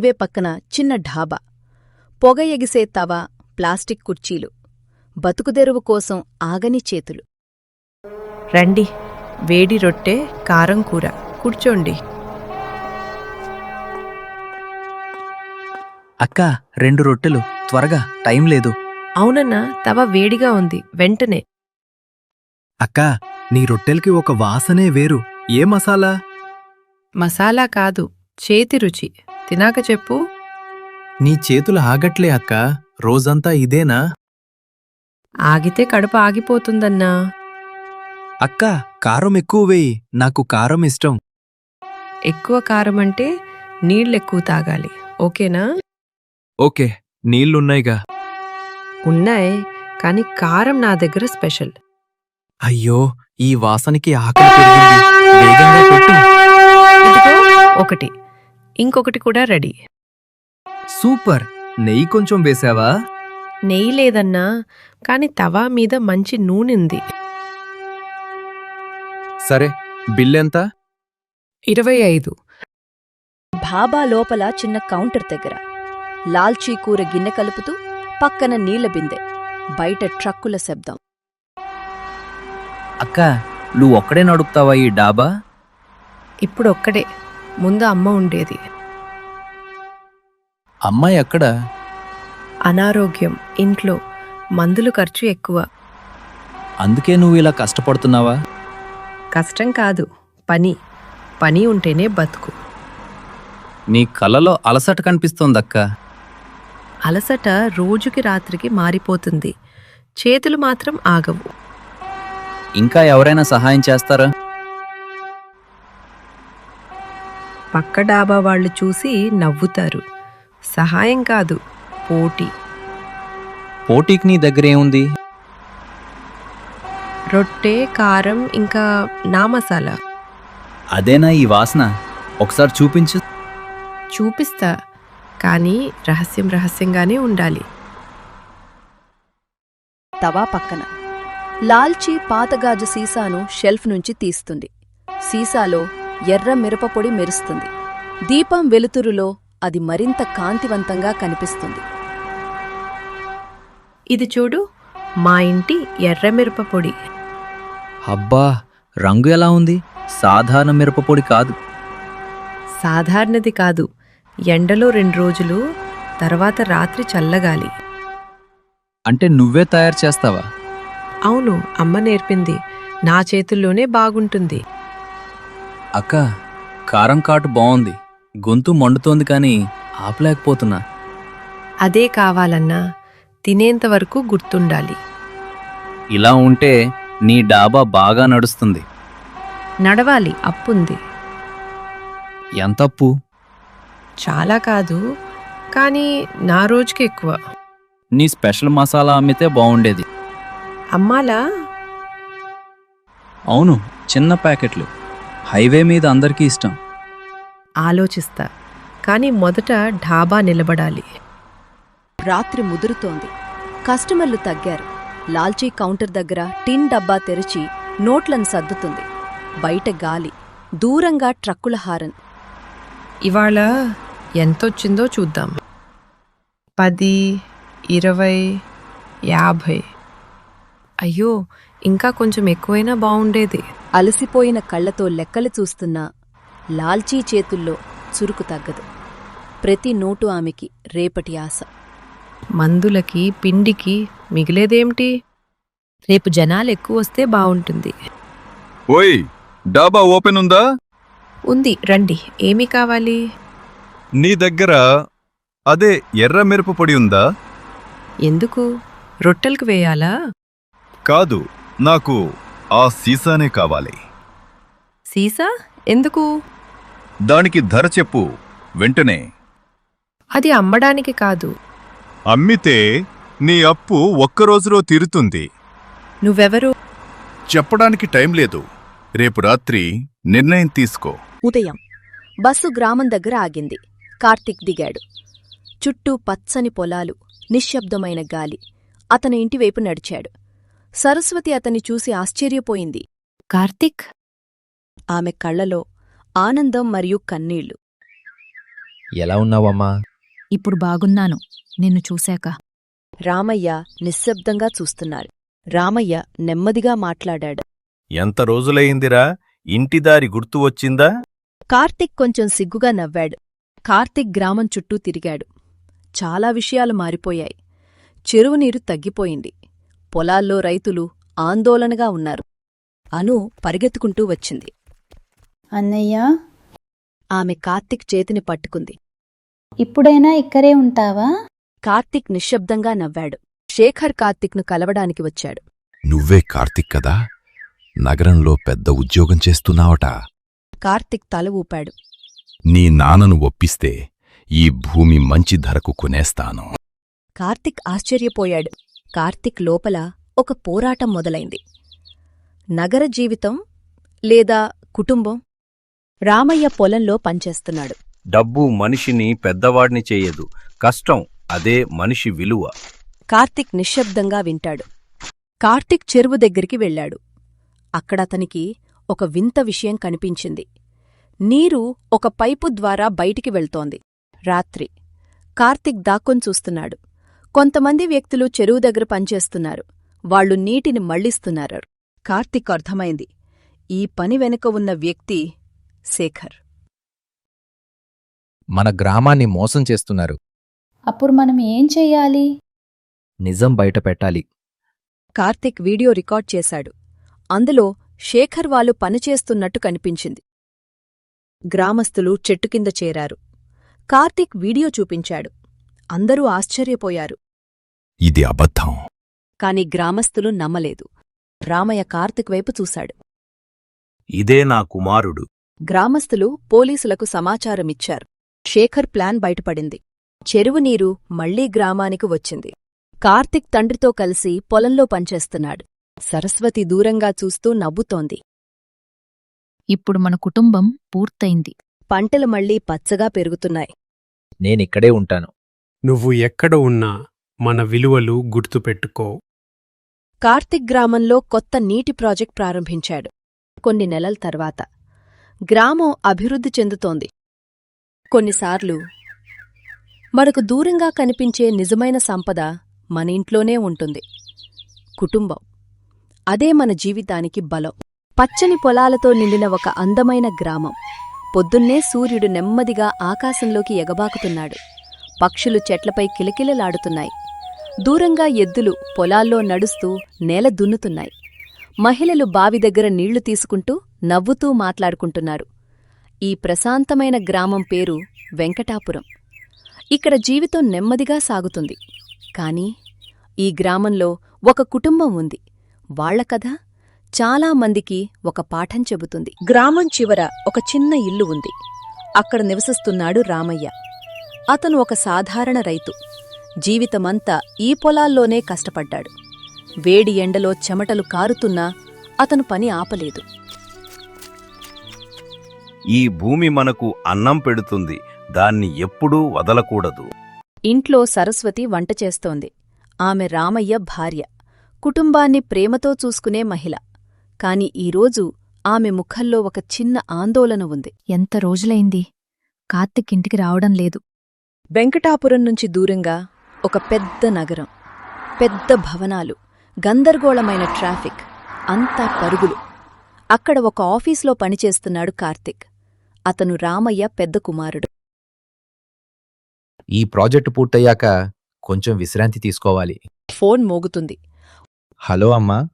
ఇవే పక్కన చిన్న ఢాబా, పొగ ఎగిసే తవ, ప్లాస్టిక్ కుర్చీలు, బతుకుదెరువు కోసం ఆగని చేతులు. రండి, వేడి రొట్టె, కారం కూర, కూర్చోండి. అక్కా 2 రొట్టెలు త్వరగా, టైం లేదు. అవునన్నా, తవ వేడిగా ఉంది, వెంటనే. అక్కా, నీ రొట్టెలకి ఒక వాసనే వేరు. ఏ మసాలా? మసాలా కాదు, చేతి రుచి. తినాక చెప్పు. నీ చేతులు ఆగట్లే అక్కా, రోజంతా ఇదేనా? ఆగితే కడుపు ఆగిపోతుందన్నా. అక్కా, కారం ఎక్కువ వేయి, నాకు కారం ఇష్టం. ఎక్కువ కారమంటే నీళ్ళెక్కువ తాగాలి, ఓకేనా? ఓకే, నీళ్లున్నాయిగా. ఉన్నాయి, కాని కారం నా దగ్గర స్పెషల్. అయ్యో, ఈ వాసనకి ఆకలి పెరిగింది. వేగంగా పెట్టు. ఇదిగో ఒకటి, ఇంకొకటి కూడా రెడీ. సూపర్! నెయ్యి కొంచెం వేసావా? నెయ్యి లేదన్నా, కాని తవా మీద మంచి నూనెంది. సరే, బిల్లెంత? 25. ఢాబా లోపల చిన్న కౌంటర్ దగ్గర లాల్చీ కూర గిన్నె కలుపుతూ, పక్కన నీళ్ల బిందె, బయట ట్రక్కుల శబ్దం. అక్కా, నువ్వొక్కడే నడుపుతావా ఈ డాబా? ఇప్పుడొక్కడే, ముందు అమ్మ ఉండేది. అమ్మాయి ఎక్కడా? అనారోగ్యం, ఇంట్లో, మందులు ఖర్చు ఎక్కువ. అందుకే నువ్వు ఇలా కష్టపడుతున్నావా? కష్టం కాదు, పని. పని ఉంటేనే బతుకు. నీ కళ్ళలో అలసట కనిపిస్తోందక్కా. అలసట రోజుకి రాత్రికి మారిపోతుంది, చేతులు మాత్రం ఆగవు. ఇంకా ఎవరైనా సహాయం చేస్తారా? పక్క డాబా వాళ్ళు చూసి నవ్వుతారు. సహాయం కాదు, పోటీ. పోటీకి నీ దగ్గరేముంది? రొట్టె, కారం, ఇంకా నా మసాలా. అదేనా ఈ వాసన? ఒకసారి చూపించు. చూపిస్తా, కానీ రహస్యంగానే ఉండాలి. తవా పక్కన లాల్చీ పాతగాజు సీసాను షెల్ఫ్ నుంచి తీస్తుంది. సీసాలో ఎర్ర మిరపపొడి మెరుస్తుంది. దీపం వెలుతురులో అది మరింత కాంతివంతంగా కనిపిస్తుంది. ఇది చూడు, మా ఇంటి ఎర్రమిరప పొడి. అబ్బా, రంగు ఎలా ఉంది? సాధారణ మిరపపొడి కాదు. సాధారణది కాదు, ఎండలో 2 రోజులు, తర్వాత రాత్రి చల్లగాలి. అంటే నువ్వే తయారు చేస్తావా? అవును, అమ్మ నేర్పింది. నా చేతుల్లోనే బాగుంటుంది. అక్కా, కారం కాటు బావుంది. గొంతు మండుతోంది కానీ ఆపలేకపోతున్నా. అదే కావాలన్నా, తినేంతవరకు గుర్తుండాలి. ఇలా ఉంటే నీ డాబా బాగా నడుస్తుంది. నడవాలి, అప్పుంది. ఎంతప్పు? చాలా కాదు, కానీ నా రోజుకి ఎక్కువ. నీ స్పెషల్ మసాలా అమ్మితే బావుండేది. అమ్మాలా? అవును, చిన్న ప్యాకెట్లు. హైవే మీద అందరికీ ఇష్టం. ఆలోచిస్తా, కానీ మొదట ఢాబా నిలబడాలి. రాత్రి ముదురుతోంది. కస్టమర్లు తగ్గారు. లాల్చీ కౌంటర్ దగ్గర టిన్ డబ్బా తెరిచి నోట్లను సర్దుతుంది. బయట గాలి, దూరంగా ట్రక్కుల హారన్. ఇవాళ ఎంతొచ్చిందో చూద్దాం. 10, 20, 50. అయ్యో, ఇంకా కొంచెం ఎక్కువైనా బావుండేది. అలసిపోయిన కళ్లతో లెక్కలు చూస్తున్న లాల్చీ చేతుల్లో చురుకు తగ్గదు. ప్రతి నోటు ఆమెకి రేపటి ఆశ. మందులకి, పిండికి మిగిలేదేమిటి? రేపు జనాలు ఎక్కువొస్తే బావుంటుంది. ఓయ్, డాబా ఓపెన్ ఉందా? ఉంది, రండి. ఏమీ కావాలి? నీ దగ్గర అదే ఎర్ర మిరపపొడి ఉందా? ఎందుకు? రొట్టెలకు వేయాలా? కాదు, నాకు ఆ సీసానే కావాలి. సీసా ఎందుకు? దానికి ధర చెప్పు వెంటనే. అది అమ్మడానికి కాదు. అమ్మితే నీ అప్పు ఒక్కరోజులో తీరుతుంది. నువ్వెవరు? చెప్పడానికి టైం లేదు. రేపు రాత్రి నిర్ణయం తీసుకో. ఉదయం బస్సు గ్రామం దగ్గర ఆగింది. కార్తీక్ దిగాడు. చుట్టూ పచ్చని పొలాలు, నిశ్శబ్దమైన గాలి. అతని ఇంటివైపు నడిచాడు. సరస్వతి అతన్ని చూసి ఆశ్చర్యపోయింది. కార్తీక్? ఆమె కళ్లలో ఆనందం మరియు కన్నీళ్లు. ఎలా ఉన్నావమ్మా? ఇప్పుడు బాగున్నాను నిన్ను చూశాక. రామయ్య నిశ్శబ్దంగా చూస్తున్నారు. రామయ్య నెమ్మదిగా మాట్లాడాడు. ఎంత రోజులయిందిరా? ఇంటిదారి గుర్తు వచ్చిందా? కార్తిక్ కొంచెం సిగ్గుగా నవ్వాడు. కార్తిక్ గ్రామం చుట్టూ తిరిగాడు. చాలా విషయాలు మారిపోయాయి. చెరువు నీరు తగ్గిపోయింది. పొలాల్లో రైతులు ఆందోళనగా ఉన్నారు. అను పరిగెత్తుకుంటూ వచ్చింది. అన్నయ్యా, ఆమె కార్తిక్ చేతిని పట్టుకుంది. ఇప్పుడైనా ఇక్కడే ఉంటావా? కార్తిక్ నిశ్శబ్దంగా నవ్వాడు. శేఖర్ కార్తిక్ను కలవడానికి వచ్చాడు. నువ్వే కార్తిక్ కదా? నగరంలో పెద్ద ఉద్యోగం చేస్తున్నావట. కార్తిక్ తల ఊపాడు. నీ నాన్నను ఒప్పిస్తే ఈ భూమి మంచి ధరకు కొనేస్తాను. కార్తిక్ ఆశ్చర్యపోయాడు. కార్తిక్ లోపల ఒక పోరాటం మొదలైంది. నగర జీవితం లేదా కుటుంబం? రామయ్య పొలంలో పనిచేస్తున్నాడు. డబ్బు మనిషిని పెద్దవాడిని చేయదు. కష్టం, అదే మనిషి విలువ. కార్తిక్ నిశ్శబ్దంగా వింటాడు. కార్తిక్ చెరువు దగ్గరికి వెళ్ళాడు. అక్కడతనికి ఒక వింత విషయం కనిపించింది. నీరు ఒక పైపు ద్వారా బయటికి వెళ్తోంది. రాత్రి. కార్తిక్ దాక్కొని చూస్తున్నాడు. కొంతమంది వ్యక్తులు చెరువు దగ్గర పనిచేస్తున్నారు. వాళ్లు నీటిని మళ్లిస్తున్నారు. కార్తిక్ అర్థమైంది. ఈ పని వెనుక ఉన్న వ్యక్తి శేఖర్. మన గ్రామాన్ని మోసం చేస్తున్నారు. అప్పుడు మనం ఏం చెయ్యాలి? నిజం బయట పెట్టాలి. కార్తిక్ వీడియో రికార్డ్ చేశాడు. అందులో శేఖర్ వాళ్ళు పనిచేస్తున్నట్టు కనిపించింది. గ్రామస్తులు చెట్టుకింద చేరారు. కార్తిక్ వీడియో చూపించాడు. అందరూ ఆశ్చర్యపోయారు. ఇది అబద్ధం. కాని గ్రామస్తులు నమ్మలేదు. రామయ్య కార్తిక్ వైపు చూశాడు. ఇదే నా కుమారుడు. గ్రామస్తులు పోలీసులకు సమాచారమిచ్చారు. శేఖర్ ప్లాన్ బయటపడింది. చెరువు నీరు మళ్లీ గ్రామానికి వచ్చింది. కార్తిక్ తండ్రితో కలిసి పొలంలో పనిచేస్తున్నాడు. సరస్వతి దూరంగా చూస్తూ నవ్వుతోంది. ఇప్పుడు మన కుటుంబం పూర్తయింది. పంటలు మళ్లీ పచ్చగా పెరుగుతున్నాయి. నేనిక్కడే ఉంటాను. నువ్వు ఎక్కడ ఉన్నా మన విలువలు గుర్తుపెట్టుకో. కార్తిక్ గ్రామంలో కొత్త నీటి ప్రాజెక్ట్ ప్రారంభించాడు. కొన్ని నెలల తర్వాత గ్రామం అభివృద్ధి చెందుతోంది. కొన్నిసార్లు మనకు దూరంగా కనిపించే నిజమైన సంపద మన ఇంట్లోనే ఉంటుంది. కుటుంబం. అదే మన జీవితానికి బలం. పచ్చని పొలాలతో నిండిన ఒక అందమైన గ్రామం. పొద్దున్నే సూర్యుడు నెమ్మదిగా ఆకాశంలోకి ఎగబాకుతున్నాడు. పక్షులు చెట్లపై కిలకిలలాడుతున్నాయి. దూరంగా ఎద్దులు పొలాల్లో నడుస్తూ నేల దున్నుతున్నాయి. మహిళలు బావి దగ్గర నీళ్లు తీసుకుంటూ నవ్వుతూ మాట్లాడుకుంటున్నారు. ఈ ప్రశాంతమైన గ్రామం పేరు వెంకటాపురం. ఇక్కడ జీవితం నెమ్మదిగా సాగుతుంది. కాని ఈ గ్రామంలో ఒక కుటుంబం ఉంది. వాళ్ల కథ చాలా మందికి ఒక పాఠం చెబుతుంది. గ్రామం చివర ఒక చిన్న ఇల్లు ఉంది. అక్కడ నివసిస్తున్నాడు రామయ్య. అతను ఒక సాధారణ రైతు. జీవితమంతా ఈ పొలాల్లోనే కష్టపడ్డాడు. వేడి ఎండలో చెమటలు కారుతున్నా అతను పని ఆపలేదు. ఈ భూమి మనకు అన్నం పెడుతుంది. దాన్ని ఎప్పుడూ వదలకూడదు. ఇంట్లో సరస్వతి వంట చేస్తోంది. ఆమె రామయ్య భార్య. కుటుంబాన్ని ప్రేమతో చూసుకునే మహిళ. కాని ఈరోజు ఆమె ముఖంలో ఒక చిన్న ఆందోళన ఉంది. ఎంత రోజులైంది కార్తిక్ ఇంటికి రావడం లేదు. వెంకటాపురం నుంచి దూరంగా ఒక పెద్ద నగరం. పెద్ద భవనాలు, గందరగోళమైన ట్రాఫిక్, అంతా పరుగులు. అక్కడ ఒక ఆఫీస్లో పనిచేస్తున్నాడు కార్తిక్. అతను రామయ్య పెద్ద కుమారుడు. ఈ ప్రాజెక్టు పూర్తయ్యాక కొంచెం విశ్రాంతి తీసుకోవాలి. ఫోన్ మోగుతుంది. హలో అమ్మా.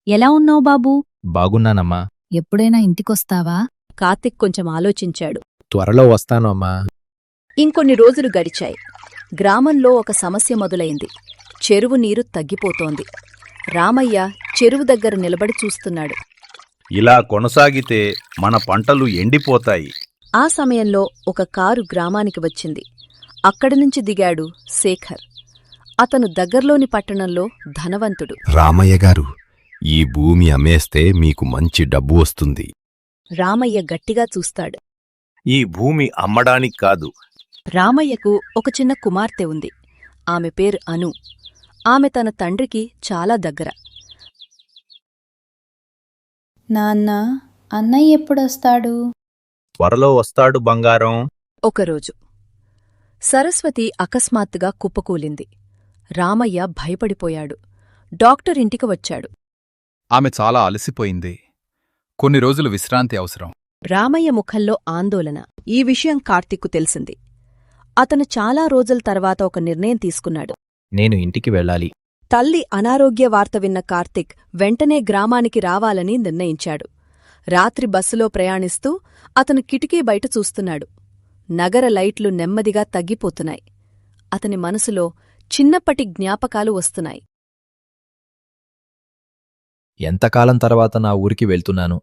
ఎలా ఉన్నావు బాబూ? బాగున్నానమ్మా. ఎప్పుడైనా ఇంటికొస్తావా? కార్తిక్ కొంచెం ఆలోచించాడు. త్వరలో వస్తాను అమ్మా. ఇంకొన్ని రోజులు గడిచాయి. గ్రామంలో ఒక సమస్య మొదలైంది. చెరువు నీరు తగ్గిపోతోంది. రామయ్య చెరువు దగ్గర నిలబడి చూస్తున్నాడు. ఇలా కొనసాగితే మన పంటలు ఎండిపోతాయి. ఆ సమయంలో ఒక కారు గ్రామానికి వచ్చింది. అక్కడినుంచి దిగాడు శేఖర్. అతను దగ్గర్లోని పట్టణంలో ధనవంతుడు. రామయ్య గారు, ఈ భూమి అమ్మేస్తే మీకు మంచి డబ్బు వస్తుంది. రామయ్య గట్టిగా చూస్తాడు. ఈ భూమి అమ్మడానికి కాదు. రామయ్యకు ఒక చిన్న కుమార్తె ఉంది. ఆమె పేరు అను. ఆమె తన తండ్రికి చాలా దగ్గర. నాన్నా, అన్నయ్య ఎప్పుడొస్తాడు? త్వరలో వస్తాడు బంగారం. ఒకరోజు సరస్వతి అకస్మాత్తుగా కుప్పకూలింది. రామయ్య భయపడిపోయాడు. డాక్టర్ ఇంటికి వచ్చాడు. ఆమె చాలా అలసిపోయింది. కొన్ని రోజులు విశ్రాంతి అవసరం. రామయ్య ముఖంలో ఆందోళన. ఈ విషయం కార్తీక్కు తెలిసింది. అతను చాలా రోజుల తర్వాత ఒక నిర్ణయం తీసుకున్నాడు. నేను ఇంటికి వెళ్ళాలి. తల్లి అనారోగ్య వార్త విన్న కార్తీక్ వెంటనే గ్రామానికి రావాలని నిర్ణయించాడు. రాత్రి బస్సులో ప్రయాణిస్తూ అతను కిటికీ బయట చూస్తున్నాడు. నగర లైట్లు నెమ్మదిగా తగ్గిపోతున్నాయి. అతని మనసులో చిన్నప్పటి జ్ఞాపకాలు వస్తున్నాయి. ఎంతకాలం తర్వాత నా ఊరికి వెళ్తున్నాను.